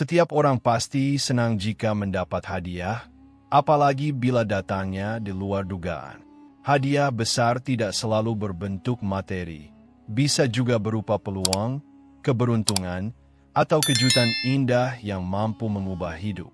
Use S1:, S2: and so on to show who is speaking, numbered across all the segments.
S1: Setiap orang pasti senang jika mendapat hadiah, apalagi bila datangnya di luar dugaan. Hadiah besar tidak selalu berbentuk materi, bisa juga berupa peluang, keberuntungan, atau kejutan indah yang mampu mengubah hidup.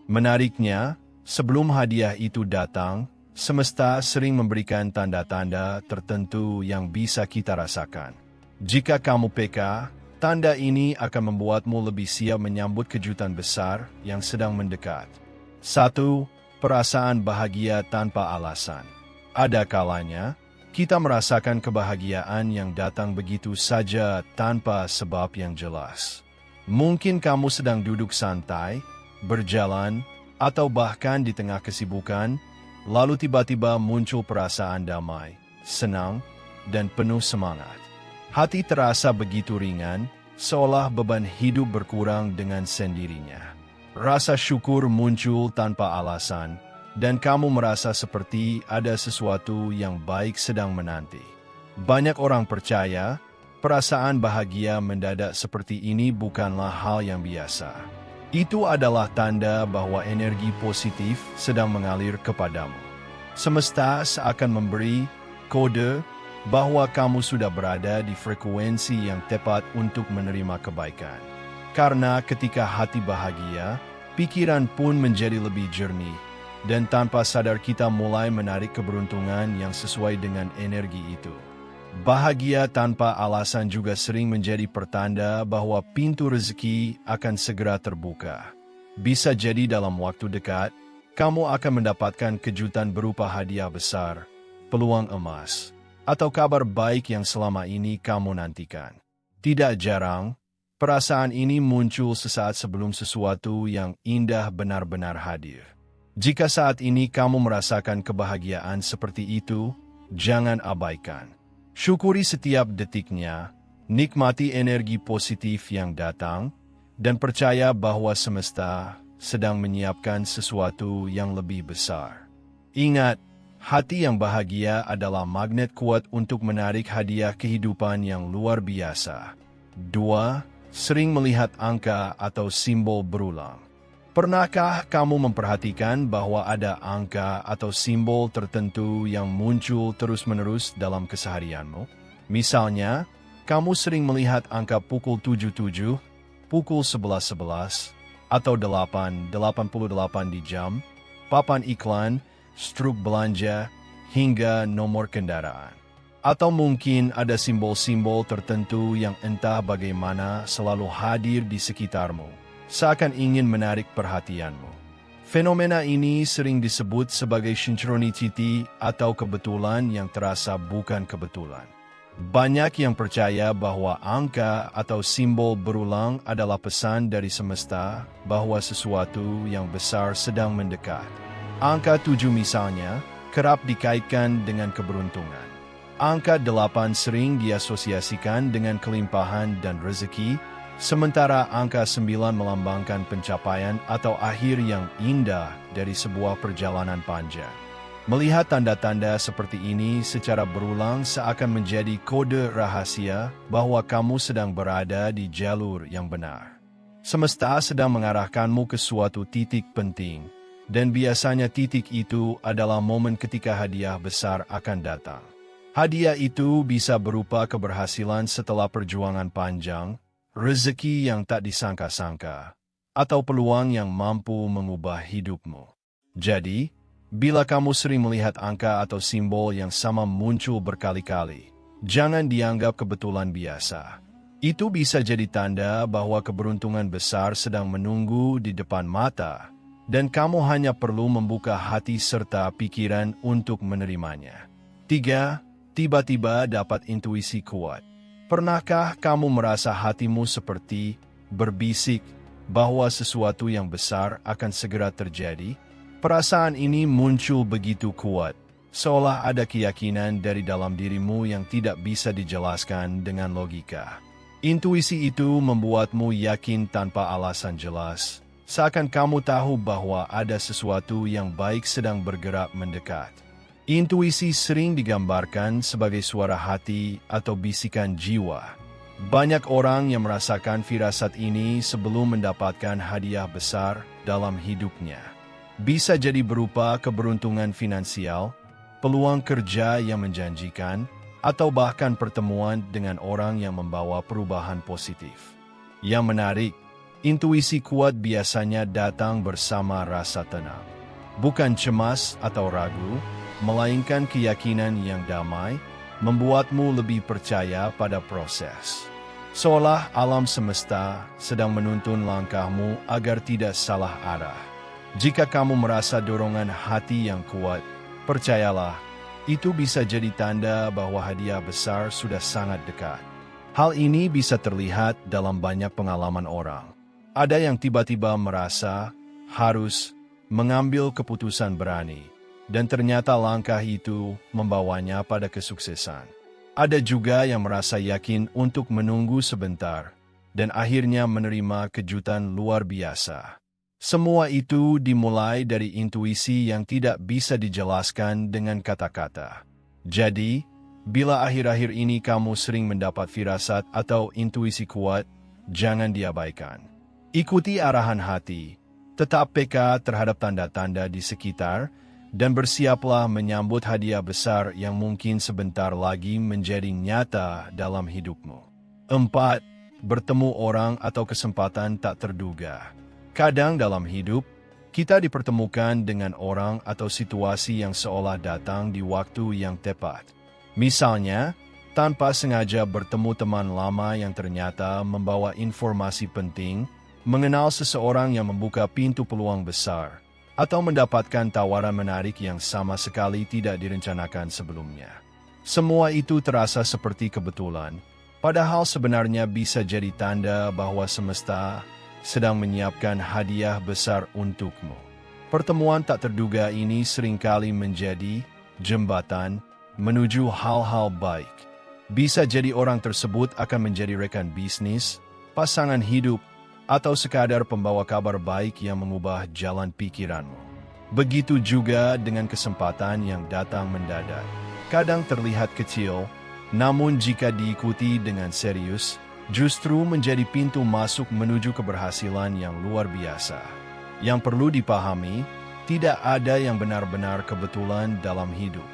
S1: Menariknya, sebelum hadiah itu datang, semesta sering memberikan tanda-tanda tertentu yang bisa kita rasakan. Jika kamu peka, tanda ini akan membuatmu lebih siap menyambut kejutan besar yang sedang mendekat. 1. Perasaan bahagia tanpa alasan. Ada kalanya, kita merasakan kebahagiaan yang datang begitu saja tanpa sebab yang jelas. Mungkin kamu sedang duduk santai, berjalan, atau bahkan di tengah kesibukan, lalu tiba-tiba muncul perasaan damai, senang, dan penuh semangat. Hati terasa begitu ringan, seolah beban hidup berkurang dengan sendirinya. Rasa syukur muncul tanpa alasan, dan kamu merasa seperti ada sesuatu yang baik sedang menanti. Banyak orang percaya, perasaan bahagia mendadak seperti ini bukanlah hal yang biasa. Itu adalah tanda bahwa energi positif sedang mengalir kepadamu. Semesta seakan memberi kode bahwa kamu sudah berada di frekuensi yang tepat untuk menerima kebaikan. Karena ketika hati bahagia, pikiran pun menjadi lebih jernih, dan tanpa sadar kita mulai menarik keberuntungan yang sesuai dengan energi itu. Bahagia tanpa alasan juga sering menjadi pertanda bahwa pintu rezeki akan segera terbuka. Bisa jadi dalam waktu dekat, kamu akan mendapatkan kejutan berupa hadiah besar, peluang emas, atau kabar baik yang selama ini kamu nantikan. Tidak jarang, perasaan ini muncul sesaat sebelum sesuatu yang indah benar-benar hadir. Jika saat ini kamu merasakan kebahagiaan seperti itu, jangan abaikan. Syukuri setiap detiknya, nikmati energi positif yang datang, dan percaya bahwa semesta sedang menyiapkan sesuatu yang lebih besar. Ingat, hati yang bahagia adalah magnet kuat untuk menarik hadiah kehidupan yang luar biasa. 2. Sering melihat angka atau simbol berulang. Pernahkah kamu memperhatikan bahwa ada angka atau simbol tertentu yang muncul terus-menerus dalam keseharianmu? Misalnya, kamu sering melihat angka pukul 77, pukul 11.11, atau 8.88 di jam, papan iklan, struk belanja, hingga nomor kendaraan. Atau mungkin ada simbol-simbol tertentu yang entah bagaimana selalu hadir di sekitarmu, seakan ingin menarik perhatianmu. Fenomena ini sering disebut sebagai synchronicity atau kebetulan yang terasa bukan kebetulan. Banyak yang percaya bahwa angka atau simbol berulang adalah pesan dari semesta bahwa sesuatu yang besar sedang mendekat. Angka 7 misalnya, kerap dikaitkan dengan keberuntungan. Angka 8 sering diasosiasikan dengan kelimpahan dan rezeki, sementara angka 9 melambangkan pencapaian atau akhir yang indah dari sebuah perjalanan panjang. Melihat tanda-tanda seperti ini secara berulang seakan menjadi kode rahasia bahwa kamu sedang berada di jalur yang benar. Semesta sedang mengarahkanmu ke suatu titik penting, dan biasanya titik itu adalah momen ketika hadiah besar akan datang. Hadiah itu bisa berupa keberhasilan setelah perjuangan panjang, rezeki yang tak disangka-sangka, atau peluang yang mampu mengubah hidupmu. Jadi, bila kamu sering melihat angka atau simbol yang sama muncul berkali-kali, jangan dianggap kebetulan biasa. Itu bisa jadi tanda bahwa keberuntungan besar sedang menunggu di depan mata, dan kamu hanya perlu membuka hati serta pikiran untuk menerimanya. 3. Tiba-tiba dapat intuisi kuat. Pernahkah kamu merasa hatimu seperti berbisik bahwa sesuatu yang besar akan segera terjadi? Perasaan ini muncul begitu kuat, seolah ada keyakinan dari dalam dirimu yang tidak bisa dijelaskan dengan logika. Intuisi itu membuatmu yakin tanpa alasan jelas, seakan kamu tahu bahwa ada sesuatu yang baik sedang bergerak mendekat. Intuisi sering digambarkan sebagai suara hati atau bisikan jiwa, Banyak orang yang merasakan firasat ini sebelum mendapatkan hadiah besar dalam hidupnya. Bisa jadi berupa keberuntungan finansial, peluang kerja yang menjanjikan, atau bahkan pertemuan dengan orang yang membawa perubahan positif. Yang menarik, intuisi kuat biasanya datang bersama rasa tenang. Bukan cemas atau ragu, melainkan keyakinan yang damai, membuatmu lebih percaya pada proses. Seolah alam semesta sedang menuntun langkahmu agar tidak salah arah. Jika kamu merasa dorongan hati yang kuat, percayalah, itu bisa jadi tanda bahwa hadiah besar sudah sangat dekat. Hal ini bisa terlihat dalam banyak pengalaman orang. Ada yang tiba-tiba merasa harus mengambil keputusan berani, dan ternyata langkah itu membawanya pada kesuksesan. Ada juga yang merasa yakin untuk menunggu sebentar, dan akhirnya menerima kejutan luar biasa. Semua itu dimulai dari intuisi yang tidak bisa dijelaskan dengan kata-kata. Jadi, bila akhir-akhir ini kamu sering mendapat firasat atau intuisi kuat, jangan diabaikan. Ikuti arahan hati, tetap peka terhadap tanda-tanda di sekitar, dan bersiaplah menyambut hadiah besar yang mungkin sebentar lagi menjadi nyata dalam hidupmu. 4. Bertemu orang atau kesempatan tak terduga. Kadang dalam hidup, kita dipertemukan dengan orang atau situasi yang seolah datang di waktu yang tepat. Misalnya, tanpa sengaja bertemu teman lama yang ternyata membawa informasi penting, mengenal seseorang yang membuka pintu peluang besar, atau mendapatkan tawaran menarik yang sama sekali tidak direncanakan sebelumnya. Semua itu terasa seperti kebetulan, padahal sebenarnya bisa jadi tanda bahwa semesta sedang menyiapkan hadiah besar untukmu. Pertemuan tak terduga ini seringkali menjadi jembatan menuju hal-hal baik. Bisa jadi orang tersebut akan menjadi rekan bisnis, pasangan hidup, atau sekadar pembawa kabar baik yang mengubah jalan pikiranmu. Begitu juga dengan kesempatan yang datang mendadak. Kadang terlihat kecil, namun jika diikuti dengan serius, justru menjadi pintu masuk menuju keberhasilan yang luar biasa. Yang perlu dipahami, tidak ada yang benar-benar kebetulan dalam hidup.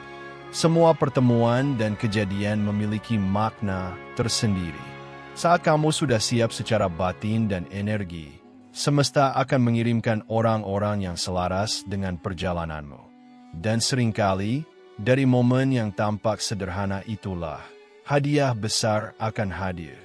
S1: Semua pertemuan dan kejadian memiliki makna tersendiri. Saat kamu sudah siap secara batin dan energi, semesta akan mengirimkan orang-orang yang selaras dengan perjalananmu. Dan seringkali, dari momen yang tampak sederhana itulah, hadiah besar akan hadir.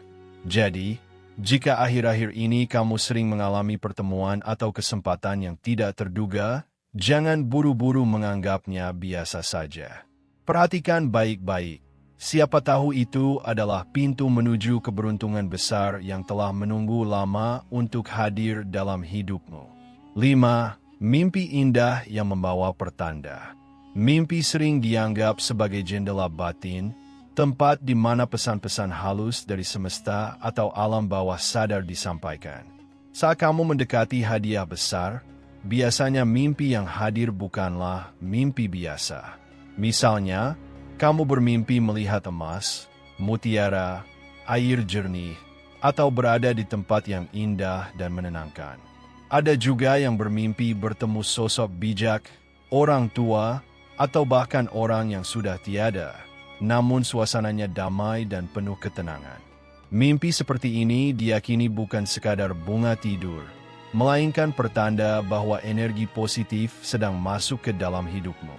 S1: Jadi, jika akhir-akhir ini kamu sering mengalami pertemuan atau kesempatan yang tidak terduga, jangan buru-buru menganggapnya biasa saja. Perhatikan baik-baik. Siapa tahu itu adalah pintu menuju keberuntungan besar yang telah menunggu lama untuk hadir dalam hidupmu. 5. Mimpi indah yang membawa pertanda. Mimpi sering dianggap sebagai jendela batin, tempat di mana pesan-pesan halus dari semesta atau alam bawah sadar disampaikan. Saat kamu mendekati hadiah besar, biasanya mimpi yang hadir bukanlah mimpi biasa. Misalnya, kamu bermimpi melihat emas, mutiara, air jernih, atau berada di tempat yang indah dan menenangkan. Ada juga yang bermimpi bertemu sosok bijak, orang tua, atau bahkan orang yang sudah tiada, namun suasananya damai dan penuh ketenangan. Mimpi seperti ini diyakini bukan sekadar bunga tidur, melainkan pertanda bahwa energi positif sedang masuk ke dalam hidupmu.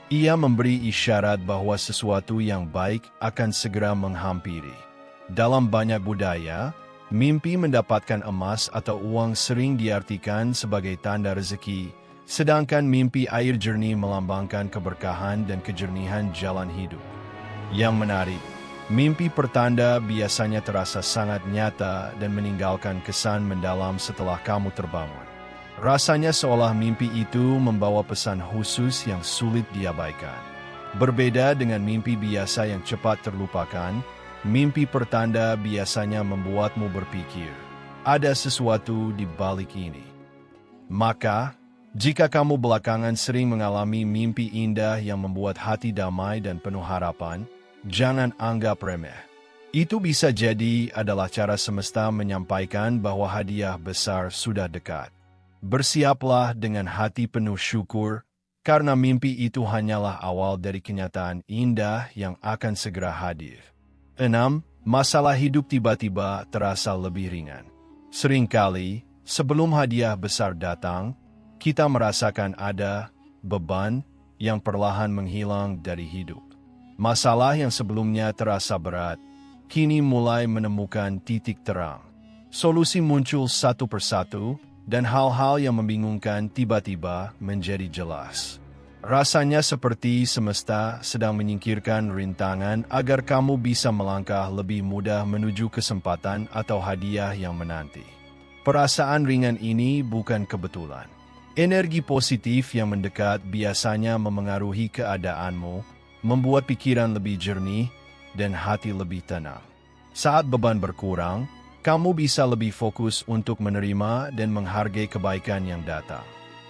S1: Ia memberi isyarat bahwa sesuatu yang baik akan segera menghampiri. Dalam banyak budaya, mimpi mendapatkan emas atau uang sering diartikan sebagai tanda rezeki, sedangkan mimpi air jernih melambangkan keberkahan dan kejernihan jalan hidup. Yang menarik, mimpi pertanda biasanya terasa sangat nyata dan meninggalkan kesan mendalam setelah kamu terbangun. Rasanya seolah mimpi itu membawa pesan khusus yang sulit diabaikan. Berbeda dengan mimpi biasa yang cepat terlupakan, mimpi pertanda biasanya membuatmu berpikir, ada sesuatu di balik ini. Maka, jika kamu belakangan sering mengalami mimpi indah yang membuat hati damai dan penuh harapan, jangan anggap remeh. Itu bisa jadi adalah cara semesta menyampaikan bahwa hadiah besar sudah dekat. Bersiaplah dengan hati penuh syukur, karena mimpi itu hanyalah awal dari kenyataan indah yang akan segera hadir. 6. Masalah hidup tiba-tiba terasa lebih ringan. Seringkali, sebelum hadiah besar datang, kita merasakan ada beban yang perlahan menghilang dari hidup. Masalah yang sebelumnya terasa berat, kini mulai menemukan titik terang. Solusi muncul satu persatu, dan hal-hal yang membingungkan tiba-tiba menjadi jelas. Rasanya seperti semesta sedang menyingkirkan rintangan agar kamu bisa melangkah lebih mudah menuju kesempatan atau hadiah yang menanti. Perasaan ringan ini bukan kebetulan. Energi positif yang mendekat biasanya memengaruhi keadaanmu, membuat pikiran lebih jernih, dan hati lebih tenang. Saat beban berkurang, kamu bisa lebih fokus untuk menerima dan menghargai kebaikan yang datang.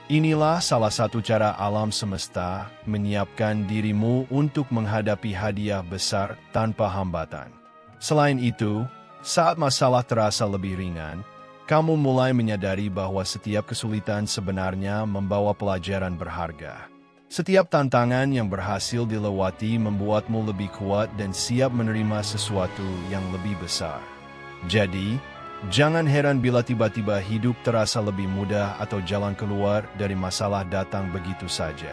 S1: Inilah salah satu cara alam semesta menyiapkan dirimu untuk menghadapi hadiah besar tanpa hambatan. Selain itu, saat masalah terasa lebih ringan, kamu mulai menyadari bahwa setiap kesulitan sebenarnya membawa pelajaran berharga. Setiap tantangan yang berhasil dilewati membuatmu lebih kuat dan siap menerima sesuatu yang lebih besar. Jadi, jangan heran bila tiba-tiba hidup terasa lebih mudah atau jalan keluar dari masalah datang begitu saja.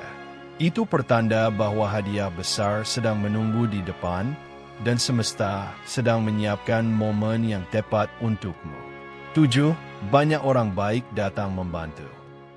S1: Itu pertanda bahwa hadiah besar sedang menunggu di depan, dan semesta sedang menyiapkan momen yang tepat untukmu. 7. Banyak orang baik datang membantu.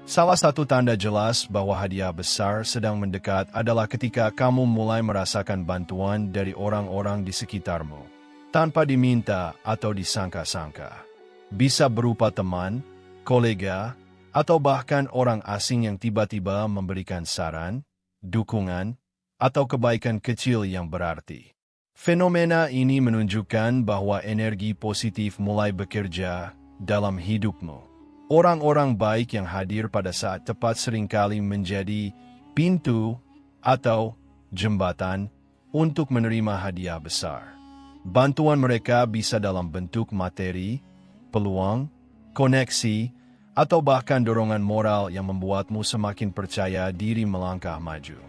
S1: Salah satu tanda jelas bahwa hadiah besar sedang mendekat adalah ketika kamu mulai merasakan bantuan dari orang-orang di sekitarmu, tanpa diminta atau disangka-sangka. Bisa berupa teman, kolega, atau bahkan orang asing yang tiba-tiba memberikan saran, dukungan, atau kebaikan kecil yang berarti. Fenomena ini menunjukkan bahwa energi positif mulai bekerja dalam hidupmu. Orang-orang baik yang hadir pada saat tepat seringkali menjadi pintu atau jembatan untuk menerima hadiah besar. Bantuan mereka bisa dalam bentuk materi, peluang, koneksi, atau bahkan dorongan moral yang membuatmu semakin percaya diri melangkah maju.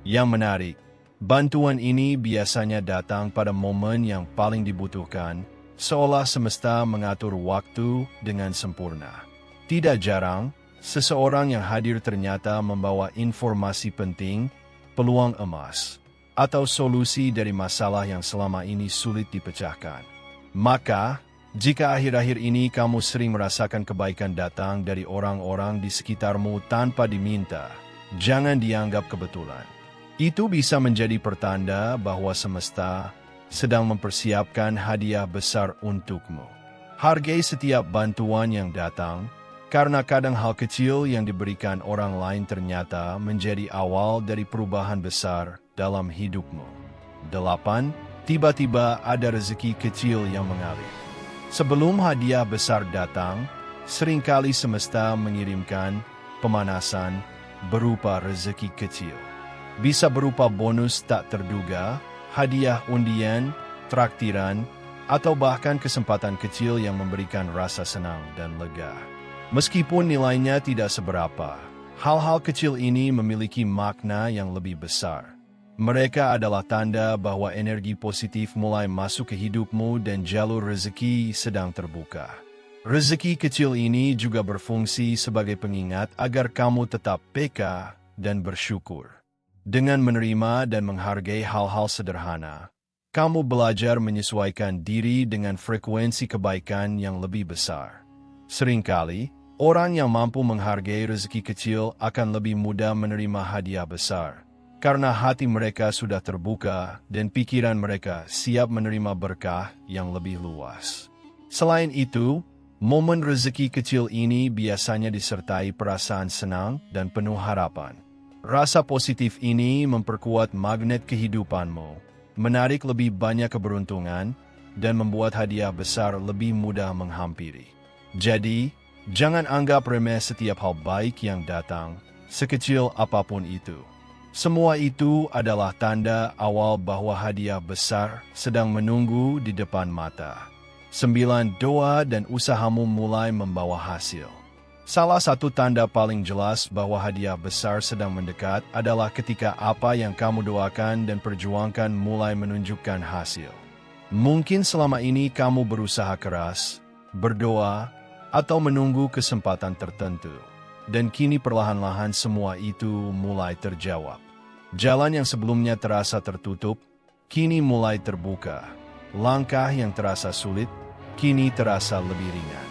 S1: Yang menarik, bantuan ini biasanya datang pada momen yang paling dibutuhkan, seolah semesta mengatur waktu dengan sempurna. Tidak jarang, seseorang yang hadir ternyata membawa informasi penting, peluang emas, atau solusi dari masalah yang selama ini sulit dipecahkan. Maka, jika akhir-akhir ini kamu sering merasakan kebaikan datang dari orang-orang di sekitarmu tanpa diminta, jangan dianggap kebetulan. Itu bisa menjadi pertanda bahwa semesta sedang mempersiapkan hadiah besar untukmu. Hargai setiap bantuan yang datang, karena kadang hal kecil yang diberikan orang lain ternyata menjadi awal dari perubahan besar dalam hidupmu. 8. Tiba-tiba ada rezeki kecil yang mengalir. Sebelum hadiah besar datang, seringkali semesta mengirimkan pemanasan berupa rezeki kecil. Bisa berupa bonus tak terduga, hadiah undian, traktiran, atau bahkan kesempatan kecil yang memberikan rasa senang dan lega. Meskipun nilainya tidak seberapa, hal-hal kecil ini memiliki makna yang lebih besar. Mereka adalah tanda bahwa energi positif mulai masuk ke hidupmu dan jalur rezeki sedang terbuka. Rezeki kecil ini juga berfungsi sebagai pengingat agar kamu tetap peka dan bersyukur. Dengan menerima dan menghargai hal-hal sederhana, kamu belajar menyesuaikan diri dengan frekuensi kebaikan yang lebih besar. Seringkali, orang yang mampu menghargai rezeki kecil akan lebih mudah menerima hadiah besar, karena hati mereka sudah terbuka dan pikiran mereka siap menerima berkah yang lebih luas. Selain itu, momen rezeki kecil ini biasanya disertai perasaan senang dan penuh harapan. Rasa positif ini memperkuat magnet kehidupanmu, menarik lebih banyak keberuntungan, dan membuat hadiah besar lebih mudah menghampiri. Jadi, jangan anggap remeh setiap hal baik yang datang, sekecil apapun itu. Semua itu adalah tanda awal bahwa hadiah besar sedang menunggu di depan mata. 9. Doa dan usahamu mulai membawa hasil. Salah satu tanda paling jelas bahwa hadiah besar sedang mendekat adalah ketika apa yang kamu doakan dan perjuangkan mulai menunjukkan hasil. Mungkin selama ini kamu berusaha keras, berdoa, atau menunggu kesempatan tertentu. Dan kini perlahan-lahan semua itu mulai terjawab. Jalan yang sebelumnya terasa tertutup, kini mulai terbuka. Langkah yang terasa sulit, kini terasa lebih ringan.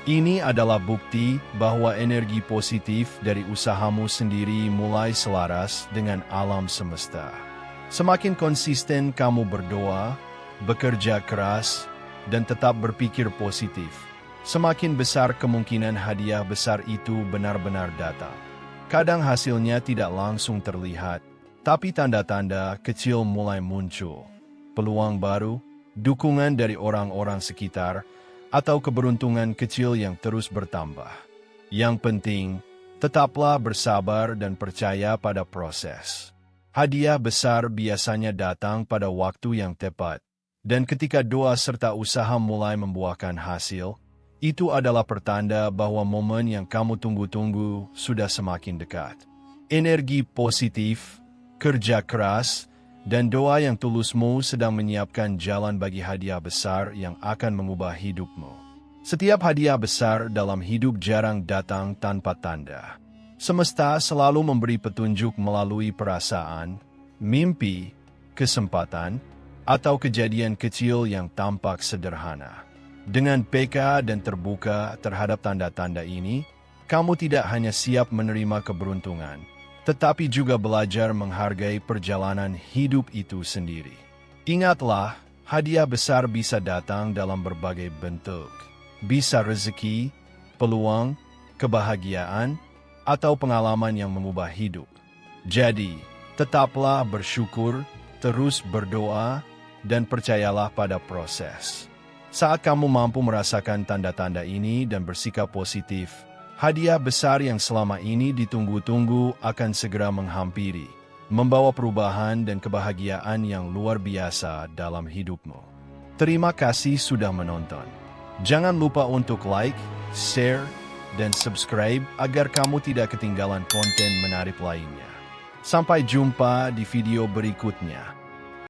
S1: Ini adalah bukti bahwa energi positif dari usahamu sendiri mulai selaras dengan alam semesta. Semakin konsisten kamu berdoa, bekerja keras, dan tetap berpikir positif, semakin besar kemungkinan hadiah besar itu benar-benar datang. Kadang hasilnya tidak langsung terlihat, tapi tanda-tanda kecil mulai muncul. Peluang baru, dukungan dari orang-orang sekitar, atau keberuntungan kecil yang terus bertambah. Yang penting, tetaplah bersabar dan percaya pada proses. Hadiah besar biasanya datang pada waktu yang tepat, dan ketika doa serta usaha mulai membuahkan hasil, itu adalah pertanda bahwa momen yang kamu tunggu-tunggu sudah semakin dekat. Energi positif, kerja keras, dan doa yang tulusmu sedang menyiapkan jalan bagi hadiah besar yang akan mengubah hidupmu. Setiap hadiah besar dalam hidup jarang datang tanpa tanda. Semesta selalu memberi petunjuk melalui perasaan, mimpi, kesempatan, atau kejadian kecil yang tampak sederhana. Dengan peka dan terbuka terhadap tanda-tanda ini, kamu tidak hanya siap menerima keberuntungan, tetapi juga belajar menghargai perjalanan hidup itu sendiri. Ingatlah, hadiah besar bisa datang dalam berbagai bentuk. Bisa rezeki, peluang, kebahagiaan, atau pengalaman yang mengubah hidup. Jadi, tetaplah bersyukur, terus berdoa, dan percayalah pada proses. Saat kamu mampu merasakan tanda-tanda ini dan bersikap positif, hadiah besar yang selama ini ditunggu-tunggu akan segera menghampiri, membawa perubahan dan kebahagiaan yang luar biasa dalam hidupmu. Terima kasih sudah menonton. Jangan lupa untuk like, share, dan subscribe agar kamu tidak ketinggalan konten menarik lainnya. Sampai jumpa di video berikutnya.